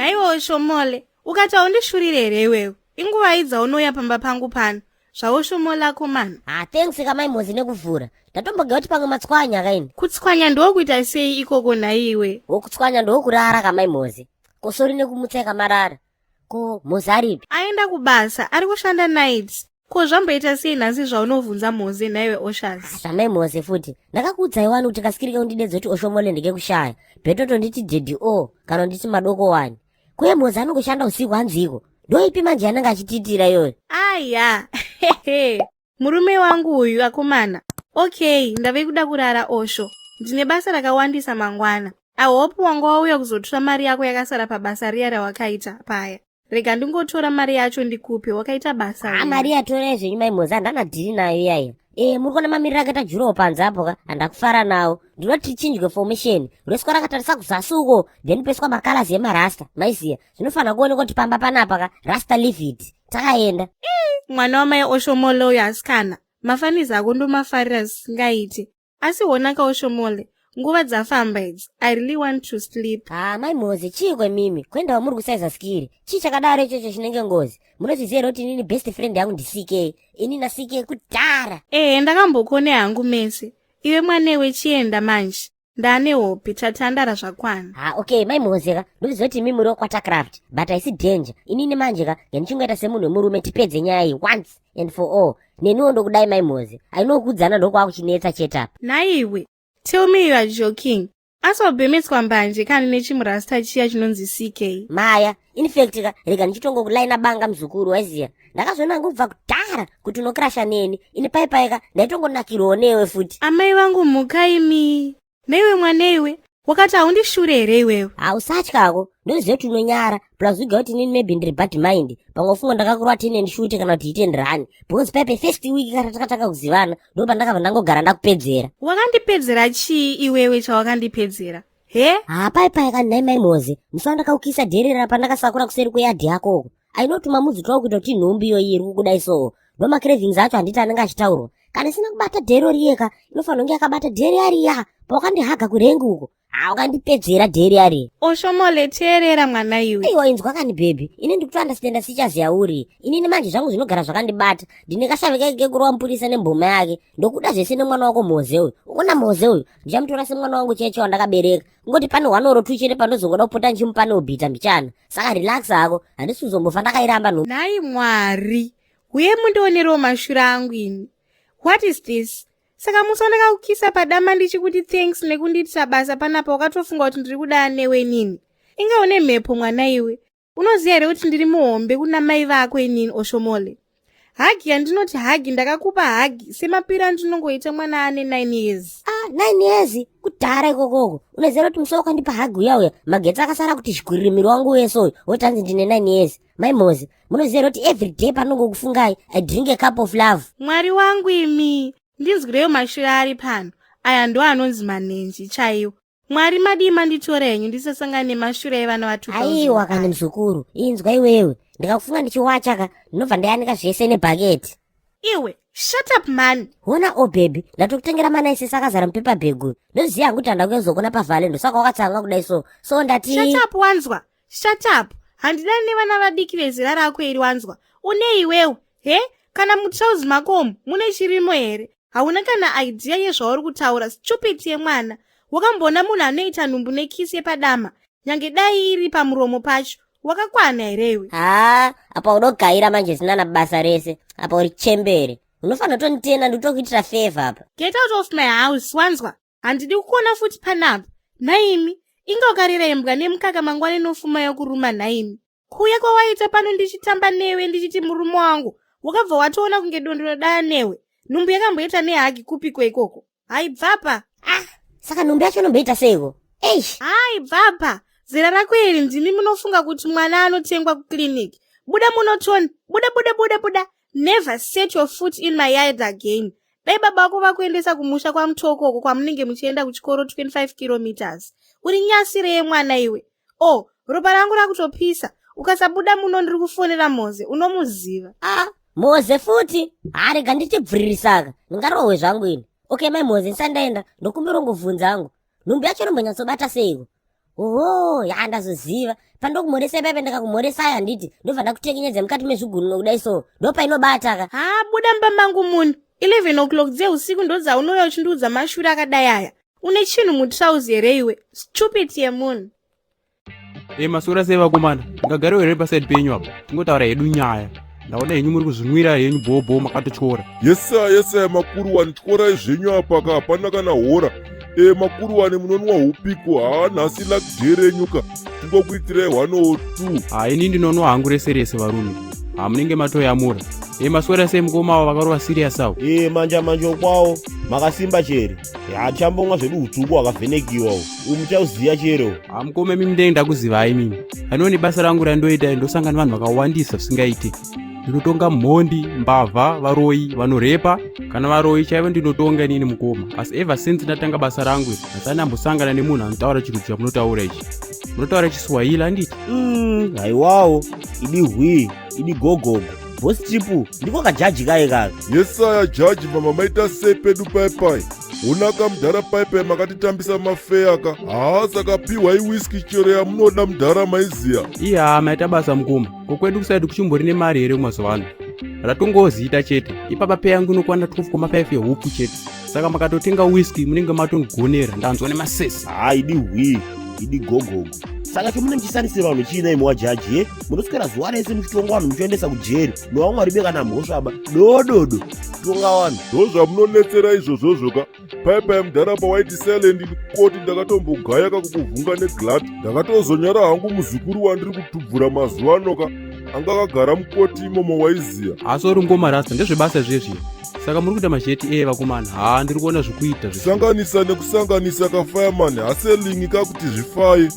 Naiwo Shomole, ukati haundishurire here iwewe. Inguva idza unouya pamba pangu pano. Zvawo Shomole ako mana. Thanks kamaimuzi nekuvhura. Ndatombogea kuti pamwe matswanya kaini. Kutswanya ndokuita sei ikoko naiwe? Wokutswanya ndokurara kamaimuzi. Kosori nekumutseka marara. Ko mozaripi? Aenda kubasa, ari kushanda nights. Ko zvamboita sei nhasi zvaunovhunza Moze naiwe Oshas? Zvamai futi. Ndakakuudzai wani kuti kasikirike undidedza kuti Oshomole ndike kushaya. Bhetoto nditi DDO kana nditi madoko wani. Kuye Moze anongoshanda usiku hanziko. Ndoipi manje anenge achititira iyoyo? Aya. Murume wangu uyu akomana. Okay, ndave kuda kurara Osho. Ndine basa rakawandisa mangwana. I hope wangu wauya kuzotora mari yako yakasara pabasa riya rawakaita paya. Rega ndingotora mari yacho ndikupe, wakaita basa. Mari yatora zvenyu maimoza ndana dhiri nayo yaya. Muri kuona mamiriro akaita jurawo panze apo ka handakufara nawo. Ndinoti tichinjwe formation. Reswa rakatarisa kuzasuko, then peswa makalazi emarasta. Maiziya, zvinofanira kuonekwa kuti pamba panapa ka rasta leave it. Takaenda. Mwana wamai Oshomole uyu asikana. Mafaniza ako ndomafarira zisingaiti. Asi honaka Oshomole. Nguva dzafamba idzi. I really want to sleep. Maimoze, chii kwemimi? Kwenda wamuri kusaiza skiri. Chii chakadaro ichocho chinenge ngozi. Munozviziva kuti inini best friend yangu ndi CK. Inini na CK kudhara. Ndakambokone hangu mese. Iwe mwanewe chienda manje. Ndane hope tatandara zvakwana. Okay, maimoze ka. Ndoziva kuti mimi muri wakwatacraft. But I see danger. Inini manje ka. Yanichingoita semunhu wemurume tipedze nyaya iyi once and for all. Neniwo ndokudai maimoze. Ainokudzana ndokwakuchinetsa chetapo. Naiwe. Tell me you are joking. Asobhemetswa mbanje kani nechimurasta chiya chinonzi CK. Maya, in fact ka rega ndichitongo kulaina banga mzukuru waiziya. Ndakazviona ngubva kudhara kuti unokrasha neni. Ini paipai ka ndaitongonakirwa newe futi. Amai vangu mukaimi. Newe mwaneiwe, wakati haundishure here iwewe. Usatyako, ndoziva kuti unonyara. Plus uga kuti nini maybe ndiri bad mind. Pangofunga ndakakurwa kuti ine ndishute kana kuti ite ndirani. Because paipai first week kana takataka kuzivana, ndo pandakabva ndangogara ndakupedzera. Wakandipedzera chii iwewe chawakandipedzera? He? Paipai ka nai maimoze. Musi ndakaukisa dherera pandakasakura kuseri kweyadhi yakoko. Ainotuma mudzi twa kuita kuti nhumbi iyo iri kukudai so. Ndo cravings acho handiti anenge achitaurwa. Kana sina kubata dhero riyeka, inofanira kunge akabata dheri ariya. Pawakandihaga kurengu uko. Wakandipedzera dheri ari. Oshomole teerera mwana iwe. Aiwa inzwa kani baby. Ini ndikutoandastenda sichaziya uri. Inini manje zvangu zvinogara zvakandibata. Ndine kashavika kekurwa mupurisa nemboma yake. Ndokuda zvese nemwana wako Moze uyu. Ukona Moze uyu. Ndichamutora semwana wangu cheche wandakabereka. Ngoti pane wanoro tuchere pandozongoda kupota nchimupa neubhita mbichana. Saka relax hako. Handisi kuzombofa ndakairamba no. Nai Mwari. Uye mundionerawo mashure angu ini. What is this? Saka musi ndakakukisa padama ndichikuti thanks nekunditisa basa panapa wakatofunga kuti ndiri kudana newe nini. Inga une mhepo mwana iwe. Unoziva here kuti ndiri muhombe kuna mai vako inini Oshomole. Hagi yandinoti hagi ndakakupa hagi semapira ndinongoita mwana ane 9 years. 9 years? Kudhara ikokoko. Unoziva kuti musi wakandipa hagi uya magetsi akasara kuti shwirimiri wangu wese uyu wotanzi ndine 9 years. Maimoze, munoziva kuti every day panongokufungai I drink a cup of love. Mwari wangu imi. Ndinzwireyo mashure ari pano. Aya ndo anonzi manenji chaiwo. Mwari madima nditora henyu ndisasangana nemashure evana va 2000. Aiwa kana mzukuru, inzwa iwewe. Ndikakufunga ndichiwacha ka, ndinobva ndayanika zvese nepaghetto. Iwe, shut up man. Hona baby, ndatokutengera mana isese akazara mupepa bhegu. Ndoziva hangu kuti handauya kuzokona pavhalendo, saka wakatsanga kudai so. So ndati... Shut up wanzwa. Shut up. Handidani nevana vadiki vezera rako iri wanzwa. Une iwewe. He? Kana mutrauzi makomo, mune chirimo here? Hauna kana idea yezvauri kutaura, stupid yemwana. Wakambona munhu anoita nhumbu nekisi yepadama. Nyange dai iri pamuromo pacho. Wakakwana here iwe? Apa unogaira manje zvinana basa rese. Apa uri chembere. Unofanira kutonditenda ndikutokuitira favor apa. Get out of my house, wanzwa. Handidi kukuona futi panapa. Naimi, inga ukarirembwa nemukaka mangwana inofuma yokuruma naimi. Kuya kwawaita pano ndichitamba newe ndichiti murume wangu. Wakabva watoona kunge dondoro daya newe. Nhumbu yakamboita nehagi kupikwa ikoko. Hai bvapa. Saka nhumbu yacho nomboita seiko? Hai bvapa. Zera rako iri ndimi munofunga kuti mwana anotengwa kuclinic. Buda munotoni. Buda. Never set your foot in my yard again. Dai baba wako vakuendesa kumusha kwa mtoko uko kwa munenge muchienda kuchikoro 25 kilometers. Uri nyasire mwana iwe. Ropa rangu rakutopisa. Ukasabuda muno ndiri kufonera Moze, unomuziva. Moze futi? Rega ndichibvuririsaka. Ndingarohwe zvangu ini. Okay, mai Moze, ndisandaenda. Ndokumbira ngovhunza hangu. Nhumbu yacho inombonyatsobata seiko? oho yandazoziva pandokumhoresa paipe ndakakumhoresaya handiti ndobva ndakutekenyedza mukati mezvigunwe kudai so ndopainobata ka buda mbambangu munhu 11 o'clock dzeusiku ndodzaunoya uchindiudza mashure akadai aya une chinhu mutrauzi here iwe stupid yemunhu masora sei vakomana ngagare here pasaidi penyu apa tingotaura hedu nyaya ndaona henyu muri kuzvinwira henyu bhobho makatotyora yesa makuru wani tyorai zvenyu apa ka hapana kana hora makuru wani munonwa upiko nhasi lakudhe renyuka tingokuitirai 102 ini ndinonwa hangu rese rese varume munenge matoyamura maswera sei mukoma avo vakarova sirias avo manje okwawo makasimba chere hachambomwa zvedu utsvuku hwakavhenekiwa umuchauziya cherewo mukome mimi ndenge ndakuzivai mimi handioni basa rangu randoita ndosangana vanhu vakawandisa zvisingaiti ndinotonga mhondi mbavha varoyi vanorepa kana varoyi chaivo ndinotonga inini mukoma asi ever since ndatanga basa rangu handisandambosangana nemunhu anotaura chiro chamunotaura ichi munotaura chiswahili handiti haiwawo idi hwi idi gogogo bosi chipu ndiko kajaji kaye kaka yesaya jaji mama maita sei pedu paipai unaka mudhara paipai makatitambisa mafeya ka saka piwai whisky chero yamunoda mudhara maiziya maita basa mukoma kokwedu kusaidi kuchimborine mari here kumazuva ano ratongoziita chete ipapa peya yangu inokwana 12.5 yehupu chete saka makatotenga whisky munenge matongonera ndanzwa nemasesi idi hwi idi gogogo saka chomune muchisanisira vanhu chiina imi wajaji munoswera zuva rese muchitonga vanhu muchiendesa kujeri nowamwe ribe kana mhosvaba dododo tonga vanhu ndo zvamunonetsera izvozvozvo ka paipai mudhara pawaiti silend koti ndakatombogaya kakukuvhunga neglad ndakatozonyara hangu muzukuru wandiri kutubvura mazuva ano ka anga akagara mukoti imomo waiziya asi uri ngomarasta ndezvebasa zvezviya saka muri kuita mazheti vakomana ndiri kuona zvikuita sanganisa nekusanganisa kafireman haselingi kakuti zvifaye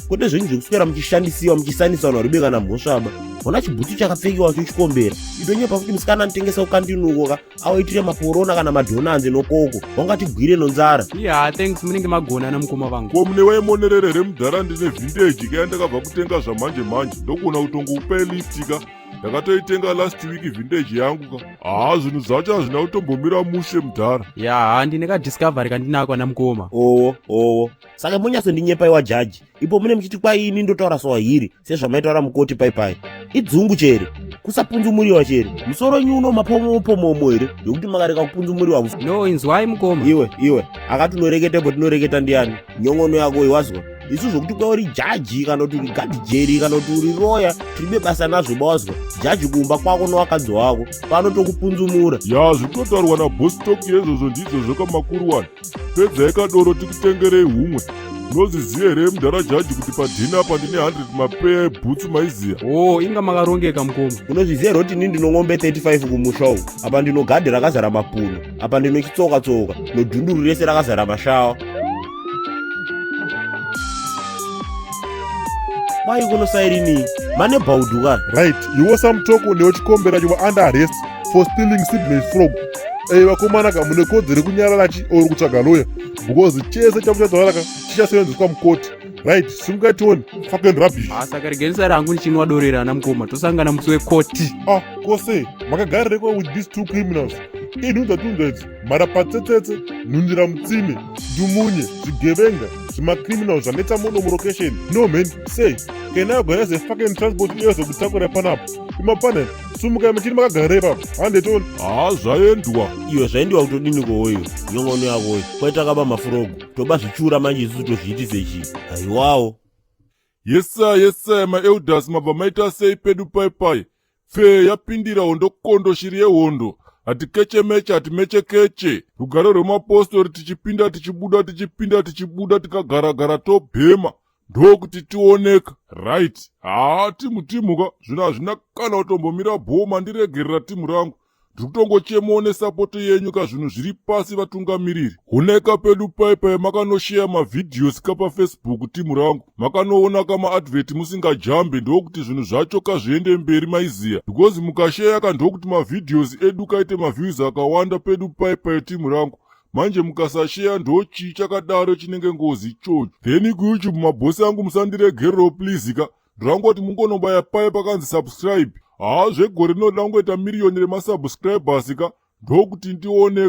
kwete zvenyu zvekuswera muchishandisiwa muchisanisa vanhu varibe kana mhosvaba ona chibhutu chakapfekiwa chochikombera idonyepa kuti musikana anotengesa ukandinuko ka awaitire maporona kana madhonanzi nokoko wangatigwire nonzara thanks munenge magonana mukoma vangu ko mune waimonerere remudhara ndine vintage ka yandakabva kutenga zvamanje manje ndokuona kutongo upai lifti ka ndakatoitenga last week vintage yangu ka zvinhu zvacho hazvina kutombomira mushe mudhara ndine kadiscovery kandinako namukoma owo saka munyatsondinyepa jaji ipo mune muchiti kwaini ndotaura swahili sezvamaitaura mukoti paipai idzungu chere kusapunzumuriwa chere musoro nyuno mapomopomomo here yokuti makareka kupunzumuriwa no inzwai mukoma iwe akati unoreketepo tinoreketa ndiani nyongono yako iwazwa isu zvokuti kwauri jaji kana kuti uri gadhijeri kana kuti uri roya tiribe basa nazvo bawazwa jaji kuumba kwako nowakadzi wako panotokupunzumura zvitotaurwa nabositoki yezvozvo ndizvozvo kamakuru wani pedzai kadoro tikutengerei humwe noziziya here mudhara jaji kuti padhina apa ndine 100 mapeya ebhutsu maiziya inga makarongeka mukoma unozviziya here kuti ini ndinongombe 35 kumusha uku apa ndino gadhi rakazara mapuno apa ndino chitsoka-tsoka nodhunduru rese rakazara mashawa kwai kunosairini mane bhauduka right iwo samutoko neochikombera chiva under arrest for stealing seedless frog vakomana ka mune kodzero kunyarara ori kutsvaga loya because chese chamuchadzaraka chichasevenzeswa mukoti right simungationi fucking rubbish saka regerisari hangu nichinwadorera ana mukoma tosangana musi wekoti kose makagarireko with these two criminals inhunza idzi mharapatsetsetse nhundira mutsime ndumunye zvigevenga zvimacriminals zvanetsa muno mulocation no man say kana agonyase fucking transport iyo zekutakura panapo imapanel sumukai muchiri makagarire papo handetoni zvaendwa iwe zvaendiwa kutodini kowoyo nyongono yakoyo kwaitakaba mafurogo toba zvichura manje isusu tozviitise chii haiwawo yesaya maelders mabva maita sei pedu paipai fe yapindira hondokondo shiri yehondo hatikechemeche hatimechekeche rugare rwemapostori tichipinda tichibuda tikagara tobhema ndokuti tioneka right timuka zvino hazvina kana kutombomira bhoma ndiregerera timu rangu ndiri kutongochemawo nesapoto yenyu ka zvinhu zviri pasi vatungamiriri honeka pedu paipai makanosheya mavhidhiyosi kapafacebook timu rangu makanoona kamaadvheti musingajambe ndokuti zvinhu zvacho kazviende mberi maiziya because mukasheya ka ndokuti mavhidhiyosi edu kaite mavhiews akawanda pedu paipai timu rangu manje mukasasheya ndochii chakadaro chinenge ngozi ichocho then kuyoutube mabhosi angu musandiregerero please ka ndirangoti mungonombaya pai pakanzi subscribe zvegore rinoda kungoita miriyoni remasubscribers ka ndokuti ndioneka